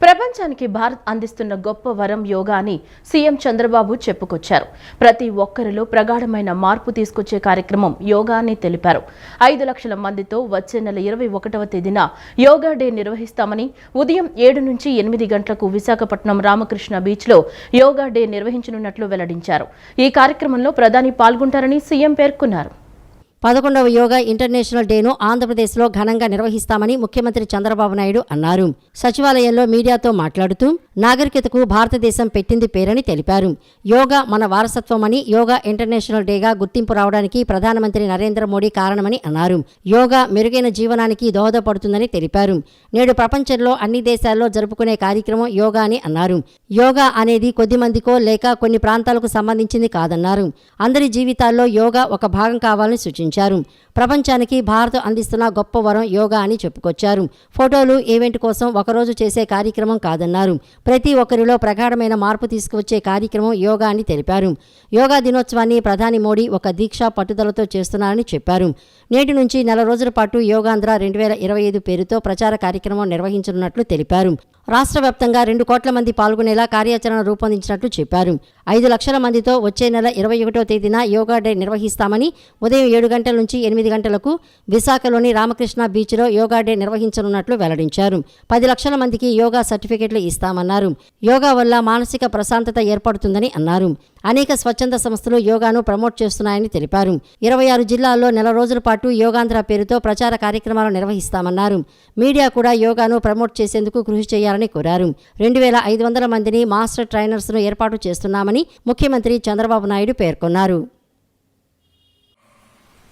ప్రపంచానికి భారత్ అందిస్తున్న గొప్ప వరం యోగా అని సీఎం చంద్రబాబు చెప్పుకొచ్చారు. ప్రతి ఒక్కరిలో ప్రగాఢమైన మార్పు తీసుకొచ్చే కార్యక్రమం యోగా అని తెలిపారు. 5 లక్షల మందితో వచ్చే నెల 21వ తేదీన యోగా డే నిర్వహిస్తామని, ఉదయం 7 నుంచి 8 గంటలకు విశాఖపట్నం రామకృష్ణ బీచ్లో యోగా డే నిర్వహించనున్నట్లు వెల్లడించారు. ఈ కార్యక్రమంలో ప్రధాని పాల్గొంటారని సీఎం పేర్కొన్నారు. 11వ యోగా ఇంటర్నేషనల్ డేను ఆంధ్రప్రదేశ్లో ఘనంగా నిర్వహిస్తామని ముఖ్యమంత్రి చంద్రబాబు నాయుడు అన్నారు. సచివాలయంలో మీడియాతో మాట్లాడుతూ నాగరికతకు భారతదేశం పెట్టింది పేరని తెలిపారు. యోగా మన వారసత్వమని, యోగా ఇంటర్నేషనల్ డేగా గుర్తింపు రావడానికి ప్రధానమంత్రి నరేంద్ర మోడీ కారణమని అన్నారు. యోగా మెరుగైన జీవనానికి దోహదపడుతుందని తెలిపారు. నేడు ప్రపంచంలో అన్ని దేశాల్లో జరుపుకునే కార్యక్రమం యోగా అని అన్నారు. యోగా అనేది కొద్ది మందికో లేక కొన్ని ప్రాంతాలకు సంబంధించింది కాదన్నారు. అందరి జీవితాల్లో యోగా ఒక భాగం కావాలని సూచించారు. ప్రపంచానికి భారత్ అందిస్తున్న గొప్ప వరం యోగా అని చెప్పుకొచ్చారు. ఫోటోలు, ఈవెంట్ కోసం ఒకరోజు చేసే కార్యక్రమం కాదన్నారు. ప్రతి ఒక్కరిలో ప్రగాఢమైన మార్పు తీసుకువచ్చే కార్యక్రమం యోగా అని తెలిపారు. యోగా దినోత్సవాన్ని ప్రధాని మోడీ ఒక దీక్షా పట్టుదలతో చేస్తున్నారని చెప్పారు. నేటి నుంచి నెల రోజుల పాటు యోగాంధ్ర 2025 పేరుతో ప్రచార కార్యక్రమం నిర్వహించనున్నట్లు తెలిపారు. రాష్ట్ర వ్యాప్తంగా 2 కోట్ల మంది పాల్గొనేలా కార్యాచరణ రూపొందించినట్లు చెప్పారు. 5 లక్షల మందితో వచ్చే నెల 21వ తేదీన యోగా డే నిర్వహిస్తామని, ఉదయం 7 గంటల నుంచి 8 గంటలకు విశాఖలోని రామకృష్ణ బీచ్లో యోగా డే నిర్వహించనున్నట్లు వెల్లడించారు. 10 లక్షల మందికి యోగా సర్టిఫికెట్లు ఇస్తామన్నారు. యోగా వల్ల మానసిక ప్రశాంతత ఏర్పడుతుందని అన్నారు. అనేక స్వచ్ఛంద సంస్థలు యోగాను ప్రమోట్ చేస్తున్నాయని తెలిపారు. 26 జిల్లాల్లో నెల రోజుల పాటు యోగాంధ్ర పేరుతో ప్రచార కార్యక్రమాలు నిర్వహిస్తామన్నారు. మీడియా కూడా యోగాను ప్రమోట్ చేసేందుకు కృషి చేయాలని కోరారు. 2500 మందిని మాస్టర్ ట్రైనర్స్ను ఏర్పాటు చేస్తున్నామని ముఖ్యమంత్రి చంద్రబాబు నాయుడు పేర్కొన్నారు.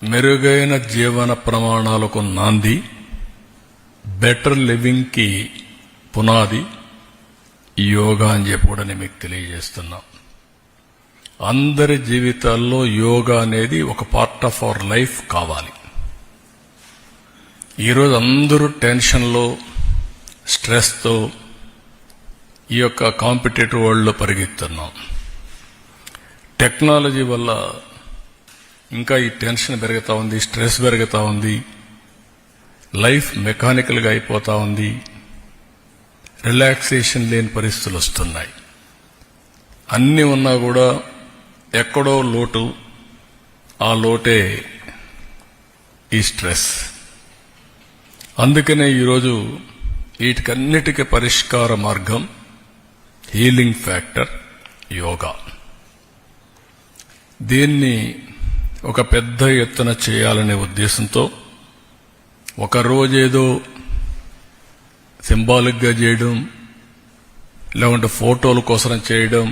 మెరుగైన జీవన ప్రమాణాలకు నాంది, బెటర్ లివింగ్ కి పునాది యోగా అని చెప్పి కూడా నేను మీకు తెలియజేస్తున్నాం. అందరి జీవితాల్లో యోగా అనేది ఒక పార్ట్ ఆఫ్ అవర్ లైఫ్ కావాలి. ఈరోజు అందరూ టెన్షన్లో, స్ట్రెస్తో ఈ యొక్క కాంపిటేటివ్ వరల్డ్లో పరిగెత్తున్నాం. టెక్నాలజీ వల్ల ఇంకా ఈ టెన్షన్ పెరుగుతూ ఉంది, స్ట్రెస్ పెరుగుతూ ఉంది, లైఫ్ మెకానికల్గా అయిపోతూ ఉంది, రిలాక్సేషన్ లేని పరిస్థితులు వస్తున్నాయి. అన్నీ ఉన్నా కూడా ఎక్కడో లోటు, ఆ లోటే ఈ స్ట్రెస్. అందుకనే ఈరోజు వీటికన్నిటికీ పరిష్కార మార్గం, హీలింగ్ ఫ్యాక్టర్ యోగా. దీన్ని ఒక పెద్ద ఎత్తున చేయాలనే ఉద్దేశంతో ఒక రోజేదో సింబాలిక్గా చేయడం, లేకుంటే ఫోటోల కోసం చేయడం,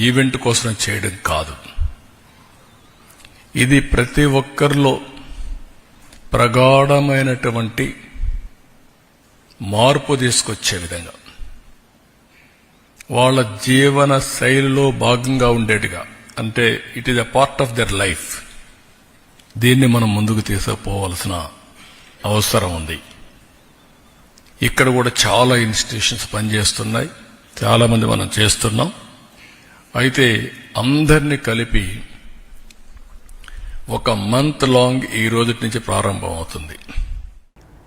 ఈవెంట్ కోసం చేయడం కాదు. ఇది ప్రతి ఒక్కరిలో ప్రగాఢమైనటువంటి మార్పు తీసుకొచ్చే విధంగా, వాళ్ళ జీవన శైలిలో భాగంగా ఉండేట్టుగా, అంటే it is a part of their life. దీన్ని మనం ముందుకు తీసుకుపోవాల్సిన అవసరం ఉంది. ఇక్కడ కూడా చాలా ఇన్స్టిట్యూషన్స్ పనిచేస్తున్నాయి, చాలా మంది మనం చేస్తున్నాం. అయితే అందరినీ కలిపి ఒక మంత్ లాంగ్ ఈ రోజు నుంచి ప్రారంభం అవుతుంది.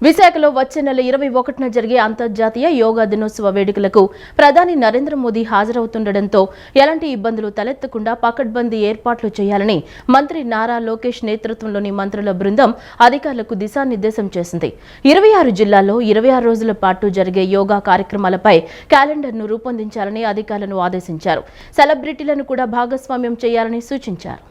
విశాఖలో వచ్చే నెల 21న జరిగే అంతర్జాతీయ యోగా దినోత్సవ వేడుకలకు ప్రధాని నరేంద్ర మోదీ హాజరవుతుండటంతో ఎలాంటి ఇబ్బందులు తలెత్తకుండా పకడ్బందీ ఏర్పాట్లు చేయాలని మంత్రి నారా లోకేష్ నేతృత్వంలోని మంత్రుల బృందం అధికారులకు దిశానిర్దేశం చేసింది. 26 జిల్లాల్లో 26 రోజుల పాటు జరిగే యోగా కార్యక్రమాలపై క్యాలెండర్ను రూపొందించాలని అధికారులను ఆదేశించారు. సెలబ్రిటీలను కూడా భాగస్వామ్యం చేయాలని సూచించారు.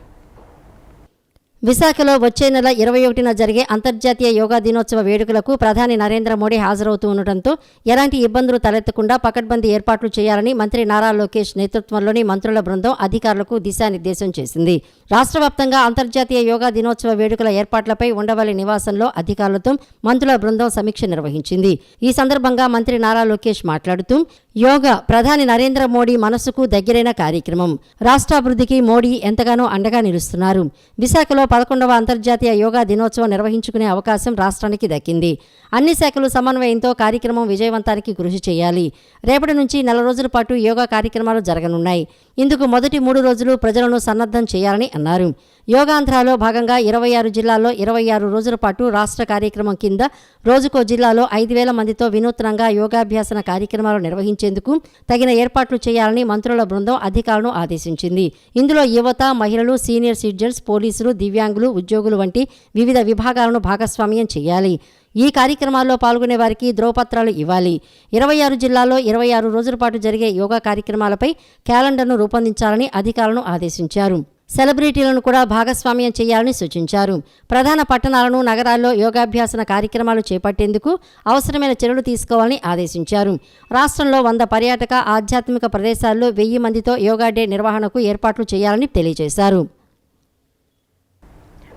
విశాఖలో వచ్చే నెల 21న జరిగే అంతర్జాతీయ యోగా దినోత్సవ వేడుకలకు ప్రధాని నరేంద్ర మోడీ హాజరవుతూ ఉండటంతో ఎలాంటి ఇబ్బందులు తలెత్తకుండా పకడ్బందీ ఏర్పాట్లు చేయాలని మంత్రి నారా లోకేష్ నేతృత్వంలోని మంత్రుల బృందం అధికారులకు దిశానిర్దేశం చేసింది. రాష్ట్ర వ్యాప్తంగా అంతర్జాతీయ యోగా దినోత్సవ వేడుకల ఏర్పాట్లపై ఉండవల్లి నివాసంలో అధికారులతో మంత్రుల బృందం సమీక్ష నిర్వహించింది. ఈ సందర్భంగా మంత్రి నారా లోకేష్ మాట్లాడుతూ, యోగా ప్రధాని నరేంద్ర మోడీ మనసుకు దగ్గరైన కార్యక్రమం. రాష్ట్రాభివృద్ధికి మోడీ ఎంతగానో అండగా నిలుస్తున్నారు. విశాఖలో 11వ అంతర్జాతీయ యోగా దినోత్సవం నిర్వహించుకునే అవకాశం రాష్ట్రానికి దక్కింది. అన్ని శాఖలు సమన్వయంతో కార్యక్రమం విజయవంతానికి కృషి చేయాలి. రేపటి నుంచి 4 రోజుల పాటు యోగా కార్యక్రమాలు జరగనున్నాయి. ఇందుకు మొదటి 3 రోజులు ప్రజలను సన్నద్ధం చేయాలని అన్నారు. యోగాంధ్రాలో భాగంగా 26 జిల్లాల్లో 26 రోజుల పాటు రాష్ట్ర కార్యక్రమం కింద రోజుకో జిల్లాలో 5,000 మందితో వినూత్నంగా యోగాభ్యాసన కార్యక్రమాలు నిర్వహించేందుకు తగిన ఏర్పాట్లు చేయాలని మంత్రుల బృందం అధికారులను ఆదేశించింది. ఇందులో యువత, మహిళలు, సీనియర్ సిటిజన్స్, పోలీసులు, దివ్యాంగులు, ఉద్యోగులు వంటి వివిధ విభాగాలను భాగస్వామ్యం చేయాలి. ఈ కార్యక్రమాల్లో పాల్గొనే వారికి ధ్రువపత్రాలు ఇవ్వాలి. 26 జిల్లాల్లో 26 రోజుల పాటు జరిగే యోగా కార్యక్రమాలపై క్యాలెండర్ను రూపొందించాలని అధికారులను ఆదేశించారు. సెలబ్రిటీలను కూడా భాగస్వామ్యం చేయాలని సూచించారు. ప్రధాన పట్టణాలను, నగరాల్లో యోగాభ్యాసన కార్యక్రమాలు చేపట్టేందుకు అవసరమైన చర్యలు తీసుకోవాలని ఆదేశించారు. రాష్ట్రంలో 100 పర్యాటక, ఆధ్యాత్మిక ప్రదేశాల్లో 1000 మందితో యోగా డే నిర్వహణకు ఏర్పాట్లు చేయాలని తెలియజేశారు.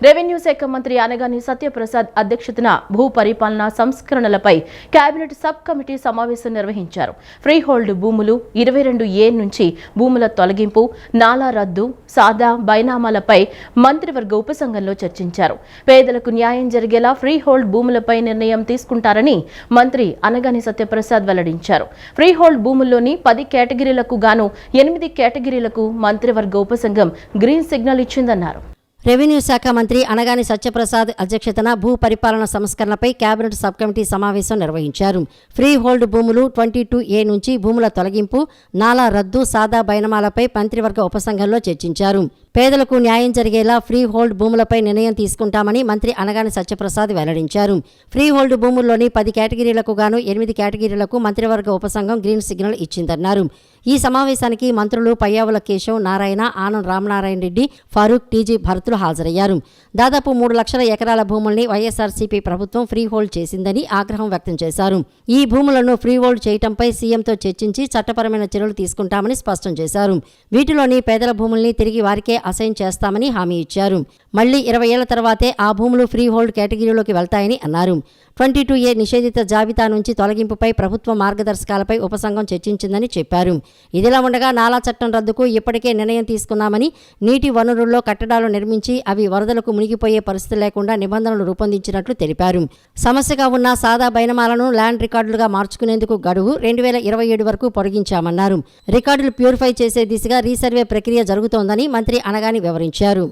రెవెన్యూ శాఖ మంత్రి అనగాని సత్యప్రసాద్ అధ్యక్షతన భూ పరిపాలన సంస్కరణలపై కేబినెట్ సబ్ కమిటీ సమావేశం నిర్వహించారు. ఫ్రీ హోల్డ్ భూములు, 22A నుంచి భూముల తొలగింపు, నాలా రద్దు, సాదా బైనామాలపై మంత్రివర్గ ఉపసంఘంలో చర్చించారు. పేదలకు న్యాయం జరిగేలా ఫ్రీ హోల్డ్ భూములపై నిర్ణయం తీసుకుంటారని మంత్రి అనగాని సత్యప్రసాద్ వెల్లడించారు. ఫ్రీ హోల్డ్ భూముల్లోని 10 కేటగిరీలకు గాను 8 కేటగిరీలకు మంత్రివర్గ ఉపసంఘం గ్రీన్ సిగ్నల్ ఇచ్చిందన్నారు. రెవెన్యూ శాఖ మంత్రి అనగాని సత్యప్రసాద్ అధ్యక్షతన భూ పరిపాలన సంస్కరణపై కేబినెట్ సబ్ కమిటీ సమావేశం నిర్వహించారు. ఫ్రీ హోల్డ్ భూములు 22A నుంచి భూముల తొలగింపు, నాలా రద్దు, సాదా బైనామాలపై మంత్రివర్గ ఉపసంఘంలో చర్చించారు. పేదలకు న్యాయం జరిగేలా ఫ్రీ హోల్డ్ భూములపై నిర్ణయం తీసుకుంటామని మంత్రి అనగాని సత్యప్రసాద్ వెల్లడించారు. ఫ్రీ హోల్డ్ భూముల్లోని 10 కేటగిరీలకు గాను 8 కేటగిరీలకు మంత్రివర్గ ఉపసంఘం గ్రీన్ సిగ్నల్ ఇచ్చిందన్నారు. ఈ సమావేశానికి మంత్రులు పయ్యావుల కేశవ్, నారాయణ, ఆనం రామనారాయణ రెడ్డి, ఫారూక్, టీజీ భరతులు హాజరయ్యారు. దాదాపు 3 లక్షల ఎకరాల భూముల్ని వైఎస్ఆర్సీపీ ప్రభుత్వం ఫ్రీ హోల్డ్ చేసిందని ఆగ్రహం వ్యక్తం చేశారు. ఈ భూములను ఫ్రీ హోల్డ్ చేయటంపై సీఎంతో చర్చించి చట్టపరమైన చర్యలు తీసుకుంటామని స్పష్టం చేశారు. వీటిలోని పేదల భూముల్ని తిరిగి వారికే అసైన్ చేస్తామని హామీ ఇచ్చారు. మళ్లీ 20 ఏళ్ల తర్వాతే ఆ భూములు ఫ్రీ హోల్డ్ కేటగిరీలోకి వెళ్తాయని అన్నారు. 22A నిషేధిత జాబితా నుంచి తొలగింపుపై ప్రభుత్వ మార్గదర్శకాలపై ఉపసంఘం చర్చించిందని చెప్పారు. ఇదిలా ఉండగా నాలా చట్టం రద్దుకు ఇప్పటికే నిర్ణయం తీసుకున్నామని, నీటి వనరుల్లో కట్టడాలు నిర్మించి అవి వరదలకు మునిగిపోయే పరిస్థితి లేకుండా నిబంధనలు రూపొందించినట్లు తెలిపారు. సమస్యగా ఉన్న సాదా బైనామాలను ల్యాండ్ రికార్డులుగా మార్చుకునేందుకు గడువు 2027 వరకు పొడిగించామన్నారు. రికార్డులు ప్యూరిఫై చేసే దిశగా రీసర్వే ప్రక్రియ జరుగుతోందని మంత్రి అనగాని వివరించారు.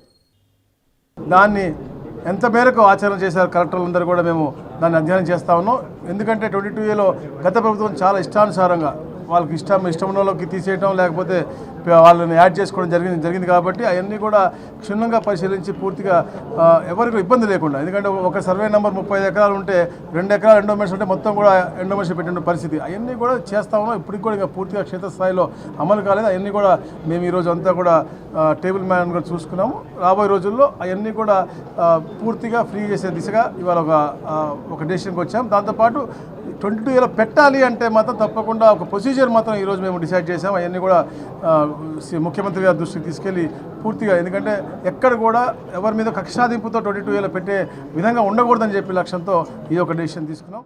దాన్ని ఎంత మేరకు ఆచరణ చేశారు కలెక్టర్లందరూ కూడా మేము దాన్ని అధ్యయనం చేస్తా ఉన్నాం. ఎందుకంటే 22Aలో గత ప్రభుత్వం చాలా ఇష్టానుసారంగా వాళ్ళకి ఇష్టం ఉన్న వాళ్ళకి తీసేయడం, లేకపోతే వాళ్ళని యాడ్ చేసుకోవడం జరిగింది కాబట్టి అవన్నీ కూడా క్షుణ్ణంగా పరిశీలించి పూర్తిగా ఎవరికి ఇబ్బంది లేకుండా, ఎందుకంటే ఒక సర్వే నెంబర్ 35 ఎకరాలు ఉంటే 2 ఎకరాలు ఎండోమెంట్స్ ఉంటే మొత్తం కూడా ఎండోమెంట్స్ పెట్టిన పరిస్థితి అవన్నీ కూడా చేస్తా ఉన్నాం. ఇప్పటికి కూడా ఇంకా పూర్తిగా క్షేత్రస్థాయిలో అమలు కాలేదు. అవన్నీ కూడా మేము ఈరోజు అంతా కూడా టేబుల్ మ్యాన్ కూడా చూసుకున్నాము. రాబోయే రోజుల్లో అవన్నీ కూడా పూర్తిగా ఫ్రీ చేసే దిశగా ఇవాళ ఒక డెసిషన్కి వచ్చాం. దాంతోపాటు 22Aలో పెట్టాలి అంటే మాత్రం తప్పకుండా ఒక ప్రొసీజర్ మాత్రం ఈరోజు మేము డిసైడ్ చేసాం. అవన్నీ కూడా ముఖ్యమంత్రి గారి దృష్టికి తీసుకెళ్ళి పూర్తిగా, ఎందుకంటే ఎక్కడ కూడా ఎవరి మీద కక్షాదింపుతో 22Aలో పెట్టే విధంగా ఉండకూడదని చెప్పి లక్ష్యంతో ఈ ఒక డెసిషన్ తీసుకున్నాం.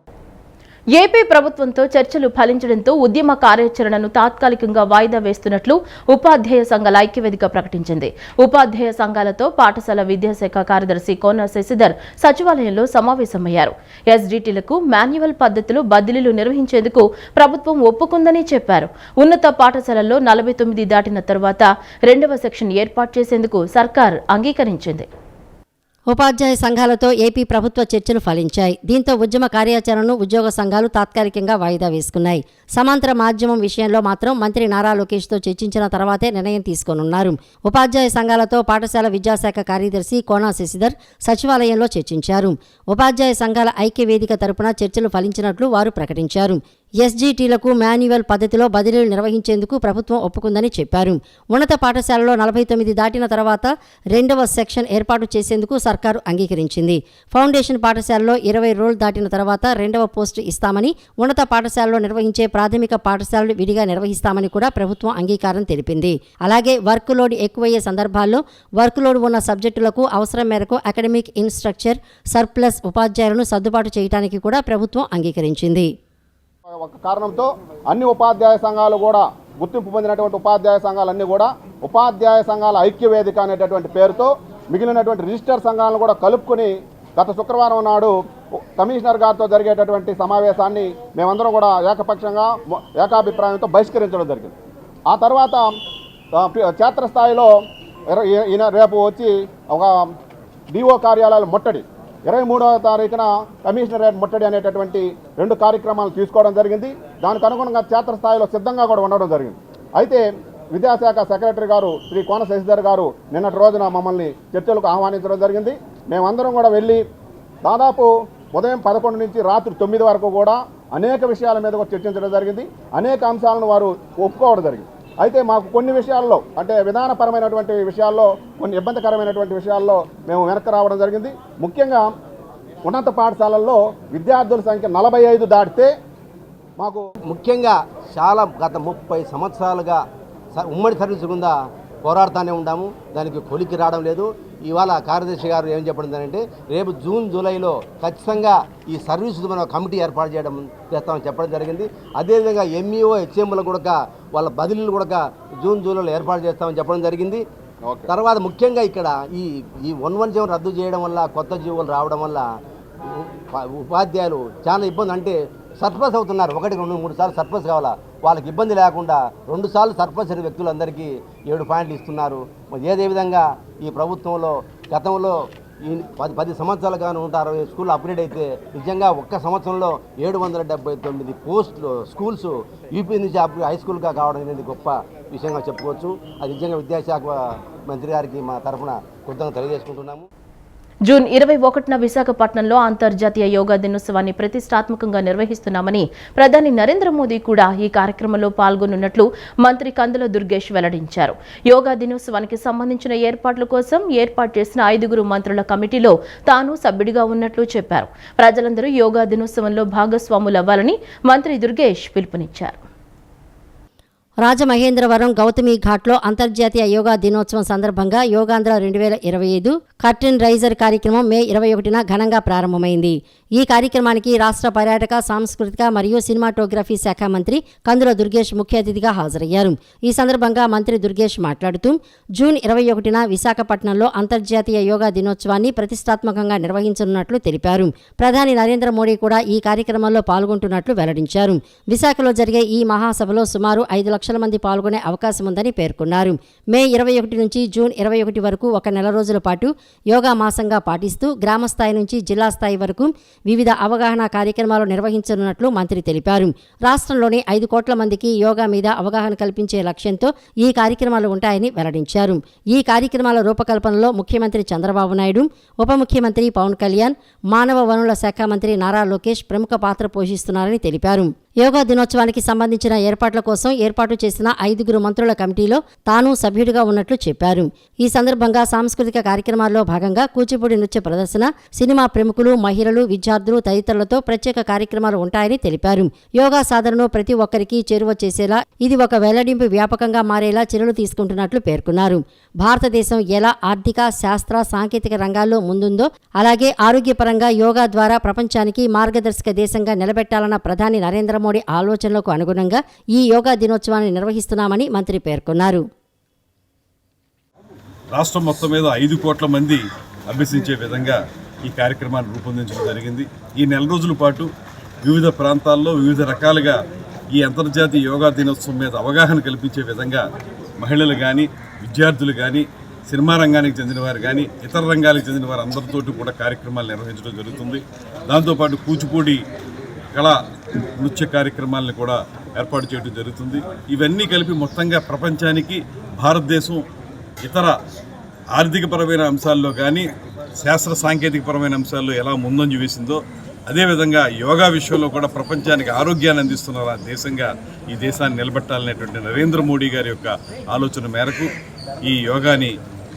ఏపీ ప్రభుత్వంతో చర్చలు ఫలించడంతో ఉద్యమ కార్యాచరణను తాత్కాలికంగా వాయిదా వేస్తున్నట్లు ఉపాధ్యాయ సంఘాల ఐక్యవేదిక ప్రకటించింది. ఉపాధ్యాయ సంఘాలతో పాఠశాల విద్యాశాఖ కార్యదర్శి కోన శశిధర్ సచివాలయంలో సమావేశమయ్యారు. ఎస్డిటీలకు మాన్యువల్ పద్ధతిలో బదిలీలు నిర్వహించేందుకు ప్రభుత్వం ఒప్పుకుందని చెప్పారు. ఉన్నత పాఠశాలల్లో 49 దాటిన తరువాత 2వ సెక్షన్ ఏర్పాటు చేసేందుకు సర్కార్ అంగీకరించింది. ఉపాధ్యాయ సంఘాలతో ఏపీ ప్రభుత్వ చర్చలు ఫలించాయి. దీంతో ఉద్యమ కార్యాచరణను ఉద్యోగ సంఘాలు తాత్కాలికంగా వాయిదా వేసుకున్నాయి. సమాంతర మాధ్యమం విషయంలో మాత్రం మంత్రి నారా లోకేష్తో చర్చించిన తర్వాతే నిర్ణయం తీసుకోనున్నారు. ఉపాధ్యాయ సంఘాలతో పాఠశాల విద్యాశాఖ కార్యదర్శి కోన శశిధర్ సచివాలయంలో చర్చించారు. ఉపాధ్యాయ సంఘాల ఐక్యవేదిక తరపున చర్చలు ఫలించినట్లు వారు ప్రకటించారు. ఎస్జీటీలకు మాన్యువల్ పద్ధతిలో బదిలీలు నిర్వహించేందుకు ప్రభుత్వం ఒప్పుకుందని చెప్పారు. ఉన్నత పాఠశాలలో 49 దాటిన తర్వాత 2వ సెక్షన్ ఏర్పాటు చేసేందుకు సర్కారు అంగీకరించింది. ఫౌండేషన్ పాఠశాలలో 20 రోల్ దాటిన తర్వాత 2వ పోస్టు ఇస్తామని, ఉన్నత పాఠశాలలో నిర్వహించే ప్రాథమిక పాఠశాలలు విడిగా నిర్వహిస్తామని కూడా ప్రభుత్వం అంగీకారం తెలిపింది. అలాగే వర్క్ లోడ్ ఎక్కువయ్యే సందర్భాల్లో వర్క్ లోడ్ ఉన్న సబ్జెక్టులకు అవసరం మేరకు అకాడమిక్ ఇన్స్ట్రక్చర్ సర్ప్లస్ ఉపాధ్యాయులను సర్దుబాటు చేయడానికి కూడా ప్రభుత్వం అంగీకరించింది. ఒక కారణంతో అన్ని ఉపాధ్యాయ సంఘాలు కూడా గుర్తింపు పొందినటువంటి ఉపాధ్యాయ సంఘాలన్నీ కూడా ఉపాధ్యాయ సంఘాల ఐక్యవేదిక అనేటటువంటి పేరుతో మిగిలినటువంటి రిజిస్టర్ సంఘాలను కూడా కలుపుకొని గత శుక్రవారం నాడు కమిషనర్ గారితో జరిగేటటువంటి సమావేశాన్ని మేమందరం కూడా ఏకపక్షంగా ఏకాభిప్రాయంతో బహిష్కరించడం జరిగింది. ఆ తర్వాత క్షేత్రస్థాయిలో రేపు వచ్చి ఒక డిఓ కార్యాలయాలు ముట్టడి, 23వ తారీఖున కమిషనరేట్ ముట్టడి అనేటటువంటి 2 కార్యక్రమాలు తీసుకోవడం జరిగింది. దానికి అనుగుణంగా క్షేత్రస్థాయిలో సిద్ధంగా కూడా ఉండడం జరిగింది. అయితే విద్యాశాఖ సెక్రటరీ గారు శ్రీ కోన శశిధర్ గారు నిన్నటి రోజున మమ్మల్ని చర్చలకు ఆహ్వానించడం జరిగింది. మేమందరం కూడా వెళ్ళి దాదాపు ఉదయం 11 నుంచి రాత్రి 9 వరకు కూడా అనేక విషయాల మీద కూడా చర్చించడం జరిగింది. అనేక అంశాలను వారు ఒప్పుకోవడం జరిగింది. అయితే మాకు కొన్ని విషయాల్లో అంటే విధానపరమైనటువంటి విషయాల్లో కొన్ని ఇబ్బందికరమైనటువంటి విషయాల్లో మేము వెనక్కి రావడం జరిగింది. ముఖ్యంగా ఉన్నత పాఠశాలల్లో విద్యార్థుల సంఖ్య 45 దాటితే మాకు ముఖ్యంగా చాలా గత 30 సంవత్సరాలుగా ఉమ్మడి సర్వీసు కింద పోరాడుతూనే ఉన్నాము. దానికి కొలికి రావడం లేదు. ఇవాళ కార్యదర్శి గారు ఏం చెప్పడం అంటే రేపు జూన్ జూలైలో ఖచ్చితంగా ఈ సర్వీసు మనం కమిటీ ఏర్పాటు చేస్తామని చెప్పడం జరిగింది. అదేవిధంగా ఎంఈఓ హెచ్ఎంలు కూడా వాళ్ళ బదిలీలు కూడా జూన్ జూలైలో ఏర్పాటు చేస్తామని చెప్పడం జరిగింది. తర్వాత ముఖ్యంగా ఇక్కడ ఈ 117 రద్దు చేయడం వల్ల కొత్త జీవోలు రావడం వల్ల ఉపాధ్యాయులు చాలా ఇబ్బంది, అంటే సర్ప్లస్ అవుతున్నారు. 1, 2, 3 సార్లు సర్ప్లస్ కావాలా, వాళ్ళకి ఇబ్బంది లేకుండా 2 సార్లు సర్ప్లస్ అయిన వ్యక్తులందరికీ 7 పాయింట్లు ఇస్తున్నారు. ఏదే విధంగా ఈ ప్రభుత్వంలో గతంలో ఈ 10 సంవత్సరాలుగా 160 స్కూళ్ళు అప్గ్రేడ్ అయితే నిజంగా ఒక్క సంవత్సరంలో 779 పోస్టులు స్కూల్స్ యూపీ నుంచి హై స్కూల్గా కావడం అనేది గొప్ప విషయంగా చెప్పుకోవచ్చు. అది నిజంగా విద్యాశాఖ మంత్రి గారికి మా తరఫున కృతజ్ఞతలు తెలియజేసుకుంటున్నాము. జూన్ 21న విశాఖపట్నంలో అంతర్జాతీయ యోగా దినోత్సవాన్ని ప్రతిష్టాత్మకంగా నిర్వహిస్తున్నామని ప్రధాని నరేంద్ర మోదీ కూడా ఈ కార్యక్రమంలో పాల్గొనున్నట్లు మంత్రి కందుల దుర్గేష్ వెల్లడించారు. యోగా దినోత్సవానికి సంబంధించిన ఏర్పాట్ల కోసం ఏర్పాటు చేసిన 5 మంత్రుల కమిటీలో తాను సభ్యుడిగా ఉన్నట్లు చెప్పారు. ప్రజలందరూ యోగా దినోత్సవంలో భాగస్వాములవ్వాలని మంత్రి దుర్గేష్ పిలుపునిచ్చారు. రాజమహేంద్రవరం గౌతమి ఘాట్లో అంతర్జాతీయ యోగా దినోత్సవం సందర్భంగా యోగాంధ్ర 2025 కర్టెన్ రైజర్ కార్యక్రమం మే 21న ఘనంగా ప్రారంభమైంది. ఈ కార్యక్రమానికి రాష్ట్ర పర్యాటక, సాంస్కృతిక మరియు సినిమాటోగ్రఫీ శాఖ మంత్రి కందుల దుర్గేష్ ముఖ్య అతిథిగా హాజరయ్యారు. ఈ సందర్భంగా మంత్రి దుర్గేష్ మాట్లాడుతూ జూన్ 21న విశాఖపట్నంలో అంతర్జాతీయ యోగా దినోత్సవాన్ని ప్రతిష్టాత్మకంగా నిర్వహించనున్నట్లు తెలిపారు. ప్రధాని నరేంద్ర మోడీ కూడా ఈ కార్యక్రమంలో పాల్గొంటున్నట్లు వెల్లడించారు. విశాఖలో జరిగే ఈ మహాసభలో సుమారు 5 లక్షల మంది పాల్గొనే అవకాశం ఉందని పేర్కొన్నారు. మే 21 నుంచి జూన్ 21 వరకు 1 నెల రోజుల పాటు యోగా మాసంగా పాటిస్తూ గ్రామ స్థాయి నుంచి జిల్లా స్థాయి వరకు వివిధ అవగాహన కార్యక్రమాలు నిర్వహించనున్నట్లు మంత్రి తెలిపారు. రాష్ట్రంలోని 5 కోట్ల మందికి యోగా మీద అవగాహన కల్పించే లక్ష్యంతో ఈ కార్యక్రమాలు ఉంటాయని వెల్లడించారు. ఈ కార్యక్రమాల రూపకల్పనలో ముఖ్యమంత్రి చంద్రబాబు నాయుడు, ఉప ముఖ్యమంత్రి పవన్ కళ్యాణ్, మానవ వనరుల శాఖ మంత్రి నారా లోకేష్ ప్రముఖ పాత్ర పోషిస్తున్నారని తెలిపారు. యోగా దినోత్సవానికి సంబంధించిన ఏర్పాట్ల కోసం ఏర్పాటు చేసిన 5 మంత్రుల కమిటీలో తాను సభ్యుడిగా ఉన్నట్లు చెప్పారు. ఈ సందర్భంగా సాంస్కృతిక కార్యక్రమాల్లో భాగంగా కూచిపూడి నృత్య ప్రదర్శన, సినిమా ప్రముఖులు, మహిళలు, విద్యార్థులు తదితరులతో ప్రత్యేక కార్యక్రమాలు ఉంటాయని తెలిపారు. యోగా సాధనను ప్రతి ఒక్కరికి చేరువ చేసేలా ఇది ఒక వెల్లడింపు వ్యాపకంగా మారేలా చర్యలు తీసుకుంటున్నట్లు పేర్కొన్నారు. భారతదేశం ఎలా ఆర్థిక, శాస్త్ర, సాంకేతిక రంగాల్లో ముందుందో అలాగే ఆరోగ్యపరంగా యోగా ద్వారా ప్రపంచానికి మార్గదర్శక దేశంగా నిలబెట్టాలన్న ప్రధాని నరేంద్ర మోడీ ఆలోచనలకు అనుగుణంగా ఈ యోగా దినోత్సవాన్ని నిర్వహిస్తున్నామని మంత్రి పేర్కొన్నారు. రాష్ట్రం మొత్తం మీద 5 కోట్ల మంది అభ్యసించే విధంగా ఈ కార్యక్రమాన్ని రూపొందించడం జరిగింది. ఈ నెల రోజుల పాటు వివిధ ప్రాంతాల్లో వివిధ రకాలుగా ఈ అంతర్జాతీయ యోగా దినోత్సవం మీద అవగాహన కల్పించే విధంగా మహిళలు కానీ, విద్యార్థులు కానీ, సినిమా రంగానికి చెందిన వారు కానీ, ఇతర రంగాలకు చెందిన వారు అందరితోటి కూడా కార్యక్రమాలు నిర్వహించడం జరుగుతుంది. దాంతోపాటు కూచిపూడి కళా నృత్య కార్యక్రమాలను కూడా ఏర్పాటు చేయడం జరుగుతుంది. ఇవన్నీ కలిపి మొత్తంగా ప్రపంచానికి భారతదేశం ఇతర ఆర్థికపరమైన అంశాల్లో కానీ, శాస్త్ర సాంకేతికపరమైన అంశాల్లో ఎలా ముందంజ వేసిందో అదేవిధంగా యోగా విషయంలో కూడా ప్రపంచానికి ఆరోగ్యాన్ని అందిస్తున్న దేశంగా ఈ దేశాన్ని నిలబెట్టాలనేటువంటి నరేంద్ర మోడీ గారి యొక్క ఆలోచన మేరకు ఈ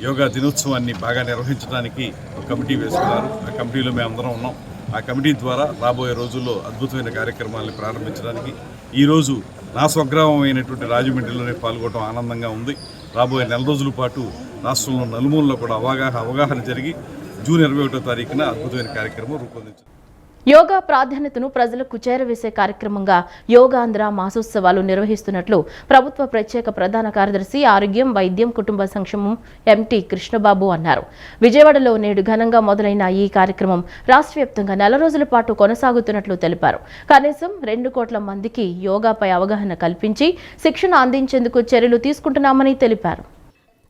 యోగా దినోత్సవాన్ని బాగా నిర్వహించడానికి ఒక కమిటీ వేసుకున్నారు. ఆ కమిటీలో మేమందరం ఉన్నాం. ఆ కమిటీ ద్వారా రాబోయే రోజుల్లో అద్భుతమైన కార్యక్రమాలను ప్రారంభించడానికి ఈరోజు నా స్వగ్రామం అయినటువంటి రాజమండ్రిలోనే పాల్గొనడం ఆనందంగా ఉంది. రాబోయే నెల రోజుల పాటు రాష్ట్రంలో నలుమూలలో కూడా అవగాహన జరిగి జూన్ 21వ తారీఖున అద్భుతమైన కార్యక్రమం రూపొందించారు. యోగా ప్రాధాన్యతను ప్రజలకు చేరవేసే కార్యక్రమంగా యోగాంధ్ర మాసోత్సవాలు నిర్వహిస్తున్నట్లు ప్రభుత్వ ప్రత్యేక ప్రధాన కార్యదర్శి ఆరోగ్యం వైద్యం కుటుంబ సంక్షేమం ఎంటీ కృష్ణబాబు అన్నారు. విజయవాడలో నేడు ఘనంగా మొదలైన ఈ కార్యక్రమం రాష్ట్ర వ్యాప్తంగా 4 రోజుల పాటు కొనసాగుతున్నట్లు తెలిపారు. కనీసం 2 కోట్ల మందికి యోగాపై అవగాహన కల్పించి శిక్షణ అందించేందుకు చర్యలు తీసుకుంటున్నామని తెలిపారు.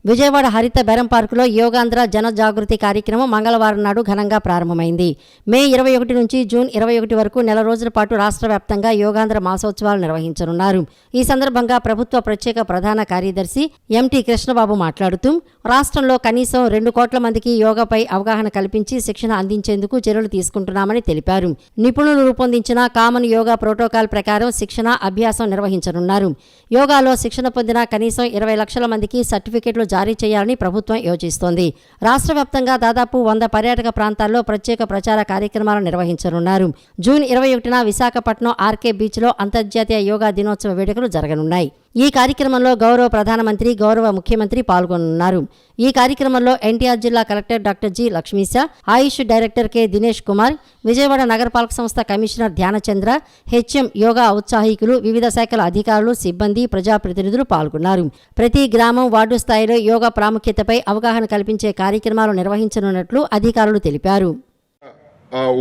విజయవాడ హరిత బెరం పార్కులో యోగాంధ్ర జన జాగృతి కార్యక్రమం మంగళవారం నాడు ఘనంగా ప్రారంభమైంది. మే 21 నుంచి జూన్ 21 వరకు 4 రోజుల పాటు రాష్ట్ర వ్యాప్తంగా యోగాంధ్ర మాసోత్సవాలు నిర్వహించనున్నారు. ఈ సందర్భంగా ప్రభుత్వ ప్రత్యేక ప్రధాన కార్యదర్శి ఎంటీ కృష్ణబాబు మాట్లాడుతూ రాష్ట్రంలో కనీసం 2 కోట్ల మందికి యోగాపై అవగాహన కల్పించి శిక్షణ అందించేందుకు చర్యలు తీసుకుంటున్నామని తెలిపారు. నిపుణులు రూపొందించిన కామన్ యోగా ప్రోటోకాల్ ప్రకారం శిక్షణ అభ్యాసం నిర్వహించనున్నారు. యోగాలో శిక్షణ పొందిన కనీసం 20 లక్షల మందికి సర్టిఫికెట్లు జారీ చేయాలని ప్రభుత్వం యోచిస్తోంది. రాష్ట్ర వ్యాప్తంగా దాదాపు 100 పర్యాటక ప్రాంతాల్లో ప్రత్యేక ప్రచార కార్యక్రమాలు నిర్వహించనున్నారు. జూన్ 21న విశాఖపట్నం ఆర్కే బీచ్లో అంతర్జాతీయ యోగా దినోత్సవ వేడుకలు జరగనున్నాయి. ఈ కార్యక్రమంలో గౌరవ ప్రధానమంత్రి, గౌరవ ముఖ్యమంత్రి పాల్గొనున్నారు. ఈ కార్యక్రమంలో ఎన్టీఆర్ జిల్లా కలెక్టర్ డాక్టర్ జి లక్ష్మీశ, ఆయుష్ డైరెక్టర్ కె దినేష్ కుమార్, విజయవాడ నగరపాలక సంస్థ కమిషనర్ ధ్యానచంద్ర, హెచ్ఎం యోగా ఉత్సాహికులు, వివిధ శాఖల అధికారులు, సిబ్బంది, ప్రజాప్రతినిధులు పాల్గొన్నారు. ప్రతి గ్రామం, వార్డు స్థాయిలో యోగా ప్రాముఖ్యతపై అవగాహన కల్పించే కార్యక్రమాలు నిర్వహించనున్నట్లు అధికారులు తెలిపారు.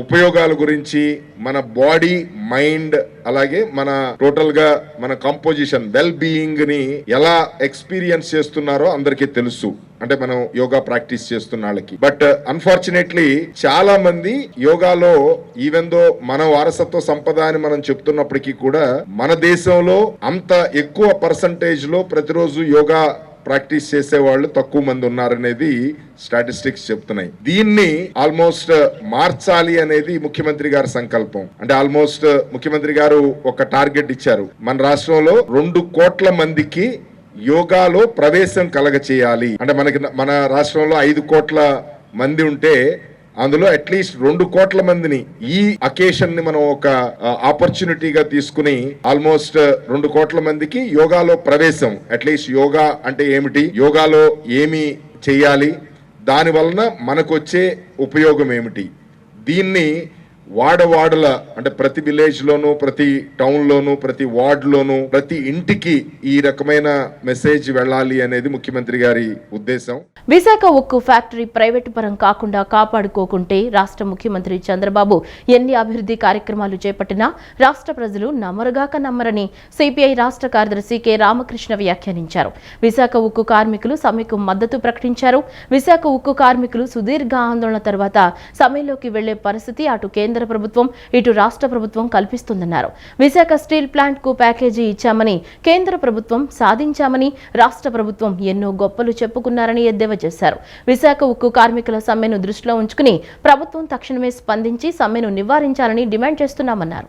ఉపయోగాల గురించి, మన బాడీ, మైండ్, అలాగే మన టోటల్ గా మన కంపోజిషన్, వెల్ బీయింగ్ ని ఎలా ఎక్స్పీరియన్స్ చేస్తున్నారో అందరికీ తెలుసు, అంటే మనం యోగా ప్రాక్టీస్ చేస్తున్న వాళ్ళకి. బట్ అన్ఫార్చునేట్లీ చాలా మంది యోగాలో, ఈవెన్ దో మన వారసత్వ సంపద అని మనం చెప్తున్నప్పటికీ కూడా మన దేశంలో అంత ఎక్కువ పర్సంటేజ్ లో ప్రతిరోజు యోగా ప్రాక్టీస్ చేసే వాళ్ళు తక్కువ మంది ఉన్నారనేది స్టాటిస్టిక్స్ చెప్తున్నాయి. దీన్ని ఆల్మోస్ట్ మార్చాలి అనేది ముఖ్యమంత్రి గారి సంకల్పం. అంటే ఆల్మోస్ట్ ముఖ్యమంత్రి గారు ఒక టార్గెట్ ఇచ్చారు. మన రాష్ట్రంలో 2 కోట్ల మందికి యోగాలో ప్రవేశం కలగచేయాలి. అంటే మన రాష్ట్రంలో 5 కోట్ల మంది ఉంటే అందులో అట్లీస్ట్ 2 కోట్ల మందిని ఈ అకేషన్ ని మనం ఒక ఆపర్చునిటీగా తీసుకుని ఆల్మోస్ట్ 2 కోట్ల మందికి యోగాలో ప్రవేశం, అట్లీస్ట్ యోగా అంటే ఏమిటి, యోగాలో ఏమి చెయ్యాలి, దాని వలన మనకొచ్చే ఉపయోగం ఏమిటి, దీన్ని వాడవాడల, అంటే ప్రతి విలేజ్ లోను, ప్రతి టౌన్ లోను, ప్రతి వార్డ్ లోను, ప్రతి ఇంటికి ఈ రకమైన మెసేజ్ వెళ్ళాలి అనేది ముఖ్యమంత్రి గారి ఉద్దేశం. విశాఖ ఉక్కు ఫ్యాక్టరీ ప్రైవేటు పరం కాకుండా కాపాడుకోకుంటే రాష్ట్ర ముఖ్యమంత్రి చంద్రబాబు ఎన్ని అభివృద్ధి కార్యక్రమాలు చేపట్టినా రాష్ట్ర ప్రజలు నమ్మరుగాక నమ్మరని సిపిఐ రాష్ట్ర కార్యదర్శి కె రామకృష్ణ వ్యాఖ్యానించారు. విశాఖ ఉక్కు కార్మికులు సమ్మెకు మద్దతు ప్రకటించారు. విశాఖ ఉక్కు కార్మికులు సుదీర్ఘ ఆందోళన తర్వాత సమ్మెలోకి వెళ్లే పరిస్థితి అటు కేంద్ర ప్రభుత్వం, ఇటు రాష్ట్ర ప్రభుత్వం కల్పిస్తుందన్నారు. విశాఖ స్టీల్ ప్లాంట్ కు ప్యాకేజీ ఇచ్చామని, కేంద్ర ప్రభుత్వం సాధించామని రాష్ట్ర ప్రభుత్వం ఎన్నో గొప్పలు చెప్పుకున్నారని ఎద్దేవా చేశారు. విశాఖ ఉక్కు కార్మికుల సమ్మెను దృష్టిలో ఉంచుకుని ప్రభుత్వం తక్షణమే స్పందించి సమ్మెను నివారించాలని డిమాండ్ చేస్తున్నామన్నారు.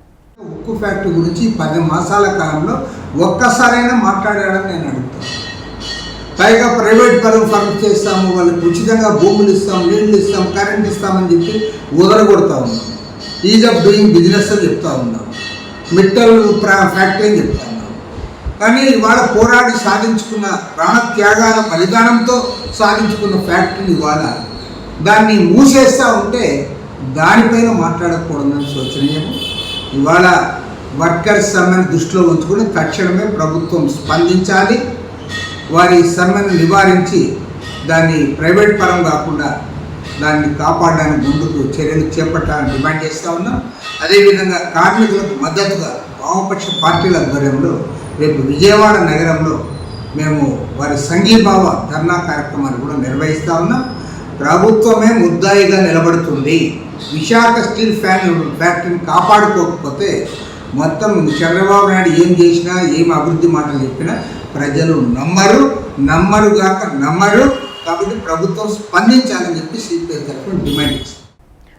ఉక్కు ఫ్యాక్టరీ గురించి 10 మాసాల కాలంలో ఒక్కసారైనా మాట్లాడాలని నేను అడుగుతాను. పైగా ప్రైవేట్ పరం ఫండ్ చేస్తాము, వాళ్ళకి ఉచితంగా భూములు ఇస్తాం, నీళ్లు ఇస్తాం, కరెంట్ ఇస్తామని చెప్పి ఉదరగొడతా ఉన్నాం. ఈజ్ ఆఫ్ డూయింగ్ బిజినెస్ అని చెప్తా ఉన్నాం. మిట్టల్ ఫ్యాక్టరీ అని చెప్తా ఉన్నాం. కానీ ఇవాళ పోరాడి సాధించుకున్న ప్రాణత్యాగాల బలిదానంతో సాధించుకున్న ఫ్యాక్టరీని ఇవాళ దాన్ని మూసేస్తూ ఉంటే దానిపైన మాట్లాడకూడదని శోచనీయము. ఇవాళ వర్కర్స్ సమ్మెను దృష్టిలో ఉంచుకుని తక్షణమే ప్రభుత్వం స్పందించాలి. వారి సమ్మెను నివారించి దాన్ని ప్రైవేట్ పరం కాకుండా దాన్ని కాపాడడానికి ముందుకు చర్యలు చేపట్టాలని డిమాండ్ చేస్తూ ఉన్నాం. అదేవిధంగా కార్మికులకు మద్దతుగా వామపక్ష పార్టీల ఆధ్వర్యంలో రేపు విజయవాడ నగరంలో మేము వారి సంఘీభావ ధర్నా కార్యక్రమాన్ని కూడా నిర్వహిస్తూ ఉన్నాం. ప్రభుత్వమే ముద్దాయిగా నిలబడుతుంది. విశాఖ స్టీల్ ఫ్యాక్టరీని కాపాడుకోకపోతే మొత్తం చంద్రబాబు నాయుడు ఏం చేసినా, ఏం అభివృద్ధి మాటలు చెప్పినా ప్రజలు నమ్మరు. కాబట్టి ప్రభుత్వం స్పందించాలని చెప్పి సిపిఐ తరఫున డిమాండ్ చేస్తారు.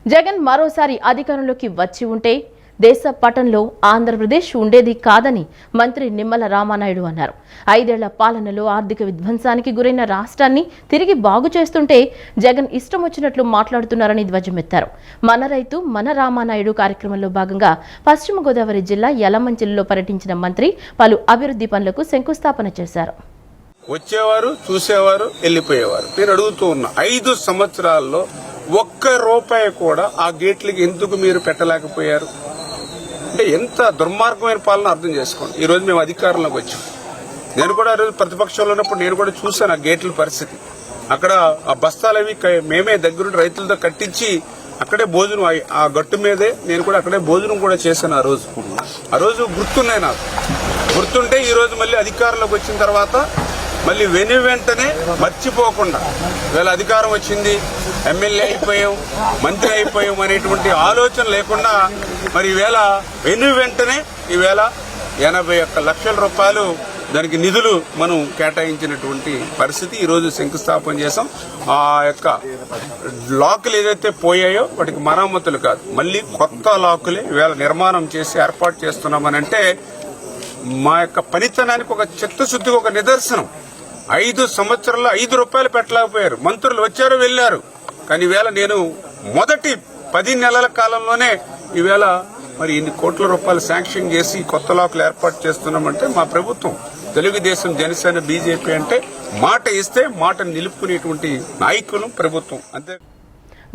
జగన్ మరోసారి అధికారంలోకి వచ్చి ఉంటే దేశ పటంలో ఆంధ్రప్రదేశ్ ఉండేది కాదని మంత్రి నిమ్మల రామానాయుడు అన్నారు. 5 ఏళ్ల పాలనలో ఆర్థిక విధ్వంసానికి గురైన రాష్ట్రాన్ని తిరిగి బాగు చేస్తుంటే జగన్ ఇష్టం వచ్చినట్లు మాట్లాడుతున్నారని ధ్వజమెత్తారు. మన రైతు మన రామానాయుడు కార్యక్రమంలో భాగంగా పశ్చిమ గోదావరి జిల్లా యలమంచిలిలో పర్యటించిన మంత్రి పలు అభివృద్ధి పనులకు శంకుస్థాపన చేశారు. వచ్చేవారు, చూసేవారు, వెళ్ళిపోయేవారు. నేను అడుగుతూ ఉన్నా, 5 సంవత్సరాల్లో ఒక్క రూపాయి కూడా ఆ గేట్లకి ఎందుకు మీరు పెట్టలేకపోయారు అంటే ఎంత దుర్మార్గమైన పాలన అర్థం చేసుకోండి. ఈ రోజు మేము అధికారంలోకి వచ్చాం. నేను కూడా ఆ రోజు ప్రతిపక్షంలో ఉన్నప్పుడు నేను కూడా చూశాను ఆ గేట్ల పరిస్థితి. అక్కడ ఆ బస్తాలు అవి మేమే దగ్గరుండి రైతులతో కట్టించి అక్కడే భోజనం, ఆ గట్టు మీదే నేను కూడా అక్కడే భోజనం కూడా చేశాను. ఆ రోజు గుర్తున్నాయి నాకు. గుర్తుంటే ఈ రోజు మళ్ళీ అధికారంలోకి వచ్చిన తర్వాత మళ్ళీ వెంటనే మర్చిపోకుండా వీళ్ళ అధికారం వచ్చింది, ఎమ్మెల్యే అయిపోయాం, మంత్రి అయిపోయాం అనేటువంటి ఆలోచన లేకుండా మరి ఈవేళ వెంటనే ఈవేళ 81 లక్షల రూపాయలు దానికి నిధులు మనం కేటాయించినటువంటి పరిస్థితి. ఈ రోజు శంకుస్థాపన చేశాం. ఆ యొక్క లాకులు ఏదైతే పోయాయో వాటికి మరమ్మతులు కాదు, మళ్ళీ కొత్త లాకులే ఈవేళ నిర్మాణం చేసి ఏర్పాటు చేస్తున్నామనంటే మా యొక్క పనితనానికి ఒక చిత్తశుద్ధికి ఒక నిదర్శనం. 5 సంవత్సరాల్లో 5 రూపాయలు పెట్టలేకపోయారు. మంత్రులు వచ్చారు వెళ్లారు. కానీ ఈవేళ నేను మొదటి 10 నెలల కాలంలోనే ఈవేళ మరి ఇన్ని కోట్ల రూపాయలు శాంక్షన్ చేసి కొత్త లాకులు ఏర్పాటు చేస్తున్నామంటే మా ప్రభుత్వం తెలుగుదేశం, జనసేన, బీజేపీ అంటే మాట ఇస్తే మాట నిలుపుకునేటువంటి నాయకులు ప్రభుత్వం అంతే.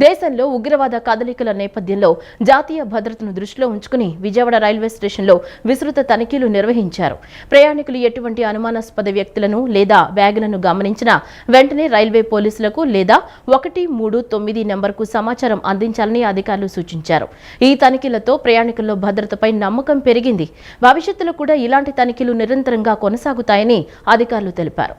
దేశంలో ఉగ్రవాద కదలికల నేపథ్యంలో జాతీయ భద్రతను దృష్టిలో ఉంచుకుని విజయవాడ రైల్వే స్టేషన్లో విస్తృత తనిఖీలు నిర్వహించారు. ప్రయాణికులు ఎటువంటి అనుమానాస్పద వ్యక్తులను లేదా బ్యాగులను గమనించినా వెంటనే రైల్వే పోలీసులకు లేదా 139 నెంబర్కు సమాచారం అందించాలని అధికారులు సూచించారు. ఈ తనిఖీలతో ప్రయాణికుల్లో భద్రతపై నమ్మకం పెరిగింది. భవిష్యత్తులో కూడా ఇలాంటి తనిఖీలు నిరంతరంగా కొనసాగుతాయని అధికారులు తెలిపారు.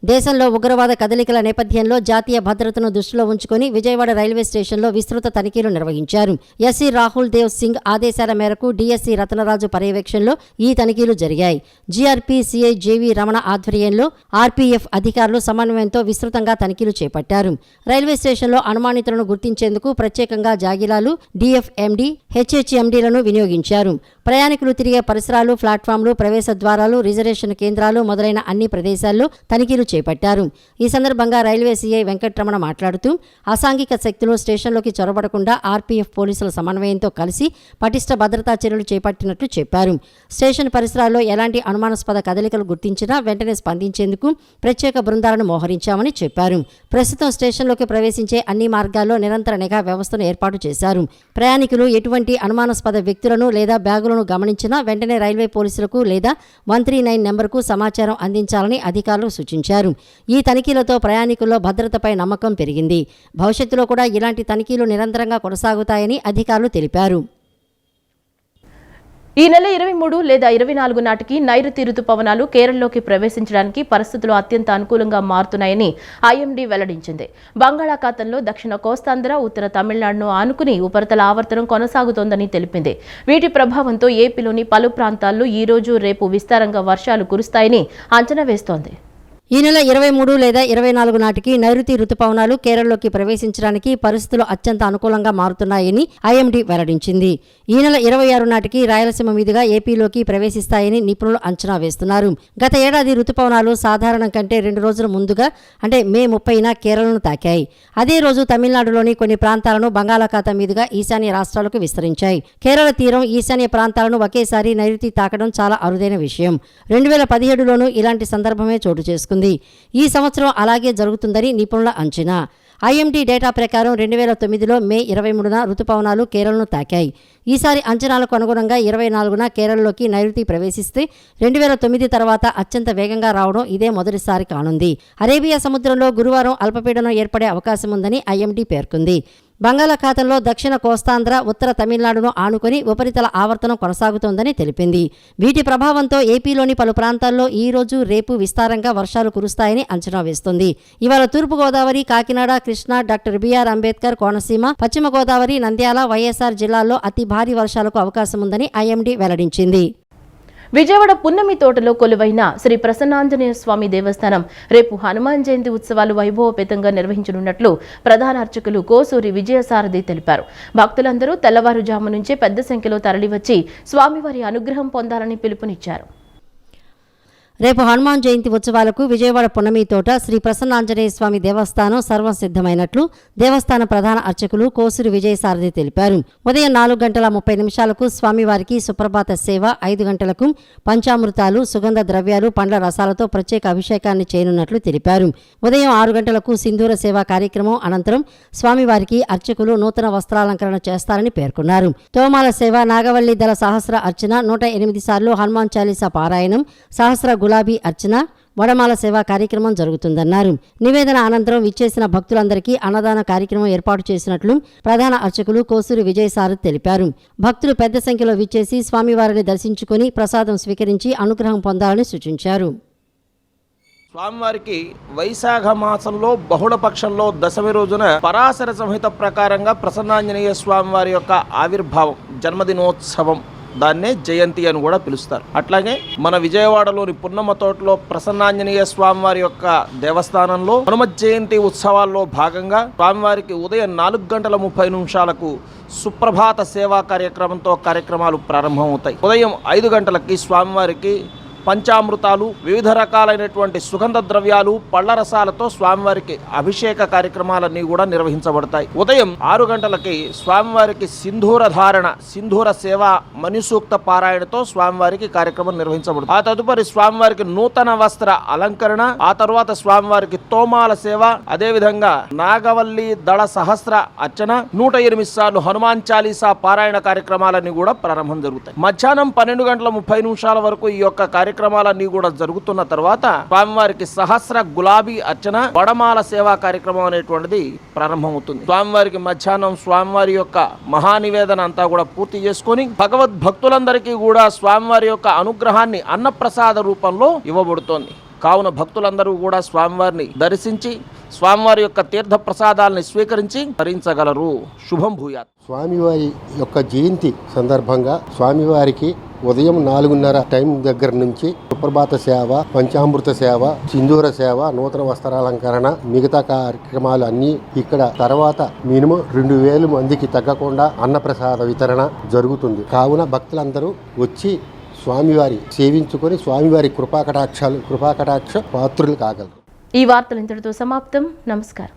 దేశంలో ఉగ్రవాద కదలికల నేపథ్యంలో జాతీయ భద్రతను దృష్టిలో ఉంచుకుని విజయవాడ రైల్వే స్టేషన్లో విస్తృత తనిఖీలు నిర్వహించారు. ఎస్సీ రాహుల్ దేవ్ సింగ్ ఆదేశాల మేరకు డీఎస్సీ రతనరాజు పర్యవేక్షణలో ఈ తనిఖీలు జరిగాయి. జీఆర్పీ సీఐ జేవీ రమణ ఆధ్వర్యంలో ఆర్పీఎఫ్ అధికారులు సమన్వయంతో విస్తృతంగా తనిఖీలు చేపట్టారు. రైల్వే స్టేషన్లో అనుమానితులను గుర్తించేందుకు ప్రత్యేకంగా జాగిలాలు, డీఎఫ్ఎండీ, హెచ్హెచ్ఎండీలను వినియోగించారు. ప్రయాణికులు తిరిగే పరిసరాలు, ప్లాట్ఫామ్లు, ప్రవేశ ద్వారాలు, రిజర్వేషన్ కేంద్రాలు మొదలైన అన్ని ప్రదేశాల్లో తనిఖీలు చేపట్టారు. ఈ సందర్భంగా రైల్వే సీఐ వెంకట్రమణ మాట్లాడుతూ అసాంఘిక శక్తులు స్టేషన్లోకి చొరబడకుండా ఆర్పీఎఫ్ పోలీసుల సమన్వయంతో కలిసి పటిష్ట భద్రతా చర్యలు చేపట్టినట్లు చెప్పారు. స్టేషన్ పరిసరాల్లో ఎలాంటి అనుమానాస్పద కదలికలు గుర్తించినా వెంటనే స్పందించేందుకు ప్రత్యేక బృందాలను మోహరించామని చెప్పారు. ప్రస్తుతం స్టేషన్లోకి ప్రవేశించే అన్ని మార్గాల్లో నిరంతర నిఘా వ్యవస్థను ఏర్పాటు చేశారు. ప్రయాణికులు ఎటువంటి అనుమానాస్పద వ్యక్తులను లేదా బ్యాగులను గమనించినా వెంటనే రైల్వే పోలీసులకు లేదా 139 నెంబర్కు సమాచారం అందించాలని అధికారులు సూచించారు. ఈ తనిఖీలతో ప్రయాణికుల్లో భద్రతపై నమ్మకం పెరిగింది. భవిష్యత్తులో కూడా ఇలాంటి తనిఖీలు నిరంతరంగా కొనసాగుతాయని అధికారులు తెలిపారు. ఈ నెల 23 లేదా 24 నాటికి నైరుతి రుతుపవనాలు కేరళలోకి ప్రవేశించడానికి పరిస్థితులు అత్యంత అనుకూలంగా మారుతున్నాయని ఐఎండీ వెల్లడించింది. బంగాళాఖాతంలో దక్షిణ కోస్తాంధ్ర, ఉత్తర తమిళనాడును ఆనుకుని ఉపరితల ఆవర్తనం కొనసాగుతోందని తెలిపింది. వీటి ప్రభావంతో ఏపీలోని పలు ప్రాంతాల్లో ఈ రోజు, రేపు విస్తారంగా వర్షాలు కురుస్తాయని అంచనా వేస్తోంది. ఈ నెల 23 లేదా 24 నాటికి నైరుతి రుతుపవనాలు కేరళలోకి ప్రవేశించడానికి పరిస్థితులు అత్యంత అనుకూలంగా మారుతున్నాయని ఐఎండీ వెల్లడించింది. ఈ నెల 26 నాటికి రాయలసీమ మీదుగా ఏపీలోకి ప్రవేశిస్తాయని నిపుణులు అంచనా వేస్తున్నారు. గత ఏడాది రుతుపవనాలు సాధారణం కంటే 2 రోజుల ముందుగా అంటే మే 30న కేరళను తాకాయి. అదే రోజు తమిళనాడులోని కొన్ని ప్రాంతాలను బంగాళాఖాతం మీదుగా ఈశాన్య రాష్ట్రాలకు విస్తరించాయి. కేరళ తీరం, ఈశాన్య ప్రాంతాలను ఒకేసారి నైరుతి తాకడం చాలా అరుదైన విషయం. 2017లోనూ ఇలాంటి సందర్భమే చోటు చేసుకుంది. ఈ సంవత్సరం అలాగే జరుగుతుందని నిపుణుల అంచనా. ఐఎండీ డేటా ప్రకారం 2009లో మే 23న రుతుపవనాలు కేరళను తాకాయి. ఈసారి అంచనాలకు అనుగుణంగా 24న కేరళలోకి నైరుతి ప్రవేశిస్తే 2009 తర్వాత అత్యంత వేగంగా రావడం ఇదే మొదటిసారి కానుంది. అరేబియా సముద్రంలో గురువారం అల్పపీడనం ఏర్పడే అవకాశం ఉందని ఐఎండీ పేర్కొంది. బంగాళాఖాతంలో దక్షిణ కోస్తాంధ్ర, ఉత్తర తమిళనాడును ఆనుకొని ఉపరితల ఆవర్తనం కొనసాగుతోందని తెలిపింది. వీటి ప్రభావంతో ఏపీలోని పలు ప్రాంతాల్లో ఈ రోజు, రేపు విస్తారంగా వర్షాలు కురుస్తాయని అంచనా వేస్తోంది. ఇవాళ తూర్పుగోదావరి, కాకినాడ, కృష్ణా, డాక్టర్ బిఆర్ అంబేద్కర్ కోనసీమ, పశ్చిమ గోదావరి, నంద్యాల, వైఎస్ఆర్ జిల్లాల్లో అతి భారీ వర్షాలకు అవకాశం ఉందని ఐఎండీ వెల్లడించింది. విజయవాడ పున్నమి తోటలో కొలువైన శ్రీ ప్రసన్నాంజనేయ స్వామి దేవస్థానం రేపు హనుమాన్ జయంతి ఉత్సవాలు వైభవపేతంగా నిర్వహించనున్నట్లు ప్రధాన అర్చకులు కోసూరి విజయసారథి తెలిపారు. భక్తులందరూ తెల్లవారుజాము నుంచే పెద్ద సంఖ్యలో తరలివచ్చి స్వామివారి అనుగ్రహం పొందాలని పిలుపునిచ్చారు. రేపు హనుమాన్ జయంతి ఉత్సవాలకు విజయవాడ పున్నమి తోట శ్రీ ప్రసన్నాంజనేయ స్వామి దేవస్థానం సర్వం సిద్ధమైనట్లు దేవస్థాన ప్రధాన అర్చకులు కోసూరి విజయసారథి తెలిపారు. ఉదయం 4:30 స్వామివారికి సుప్రభాత సేవ, 5 గంటలకు పంచామృతాలు, సుగంధ ద్రవ్యాలు, పండ్ల రసాలతో ప్రత్యేక అభిషేకాన్ని చేయనున్నట్లు తెలిపారు. ఉదయం 6 గంటలకు సింధూర సేవా కార్యక్రమం అనంతరం స్వామివారికి అర్చకులు నూతన వస్త్రాలంకరణ చేస్తారని పేర్కొన్నారు. తోమాల సేవ, నాగవల్లి దళ సహస్ర అర్చన, 108 సార్లు హనుమాన్ చాలీసా పారాయణం, సహస్ర గులాబీ అర్చన, వడమాల సేవా కార్యక్రమం జరుగుతుందన్నారు. నివేదన అనంతరం విచ్చేసిన భక్తులందరికీ అన్నదాన కార్యక్రమం ఏర్పాటు చేసినట్లు ప్రధాన అర్చకులు కోసూరి విజయసారథి తెలిపారు. భక్తులు పెద్ద సంఖ్యలో విచ్చేసి స్వామివారిని దర్శించుకుని ప్రసాదం స్వీకరించి అనుగ్రహం పొందాలని సూచించారు. స్వామివారికి వైశాఖ మాసంలో బహుళపక్షంలో దశమి రోజున పరాశర సంహిత ప్రకారంగా ప్రసన్నాంజనేయ స్వామివారి యొక్క ఆవిర్భావం, జన్మదినోత్సవం, దాన్నే జయంతి అని కూడా పిలుస్తారు. అట్లాగే మన విజయవాడలోని పున్నమ తోటలో ప్రసన్నాంజనేయ స్వామివారి యొక్క దేవస్థానంలో హనుమత్ జయంతి ఉత్సవాల్లో భాగంగా స్వామివారికి ఉదయం 4:30 సుప్రభాత సేవా కార్యక్రమంతో కార్యక్రమాలు ప్రారంభమవుతాయి. ఉదయం 5 గంటలకి స్వామివారికి పంచామృతాలు, వివిధ రకాలైనటువంటి సుగంధ ద్రవ్యాలు, పళ్ల రసాలతో స్వామివారికి అభిషేక కార్యక్రమాలన్నీ కూడా నిర్వహించబడతాయి. ఉదయం 6 గంటలకి స్వామివారికి సింధూర ధారణ, సింధూర సేవ, మణిసూక్త పారాయణతో స్వామివారికి కార్యక్రమం నిర్వహించబడుతుంది. ఆ తదుపరి స్వామివారికి నూతన వస్త్ర అలంకరణ, ఆ తర్వాత స్వామివారికి తోమాల సేవ, అదేవిధంగా నాగవల్లి దళ సహస్ర అర్చన, 108 సార్లు హనుమాన్ చాలీసా పారాయణ కార్యక్రమాలన్నీ కూడా ప్రారంభం జరుగుతాయి. మధ్యాహ్నం 12:30 వరకు ఈ యొక్క కార్యక్రమాలన్నీ కూడా జరుగుతున్న తర్వాత స్వామివారికి సహస్ర గులాబీ అర్చన, వడమాల సేవా కార్యక్రమం అనేటువంటిది ప్రారంభమవుతుంది. స్వామివారికి మధ్యాహ్నం స్వామివారి యొక్క మహానివేదన అంతా కూడా పూర్తి చేసుకొని భగవద్భక్తులందరికీ కూడా స్వామివారి యొక్క అనుగ్రహాన్ని అన్నప్రసాద రూపంలో ఇవ్వబడుతోంది. కావున భక్తులందరూ కూడా స్వామివారిని దర్శించి స్వామివారి యొక్క తీర్థ ప్రసాదాలని స్వీకరించి ధరించగలరు. శుభం భూయాత్. స్వామివారి యొక్క జయంతి సందర్భంగా స్వామివారికి ఉదయం 4:30 టైం దగ్గర నుంచి సుప్రభాత సేవ, పంచామృత సేవ, సింధూర సేవ, నూతన వస్త్రాలంకరణ, మిగతా కార్యక్రమాలు అన్నీ ఇక్కడ. తర్వాత మినిమం 2000 మందికి తగ్గకుండా అన్నప్రసాద వితరణ జరుగుతుంది. కావున భక్తులందరూ వచ్చి స్వామివారి సేవించుకొని స్వామివారి కృపాకటాక్ష పాత్రులు కాగలరు. ఈ వార్తలు ఇంతటితో సమాప్తం. నమస్కారం.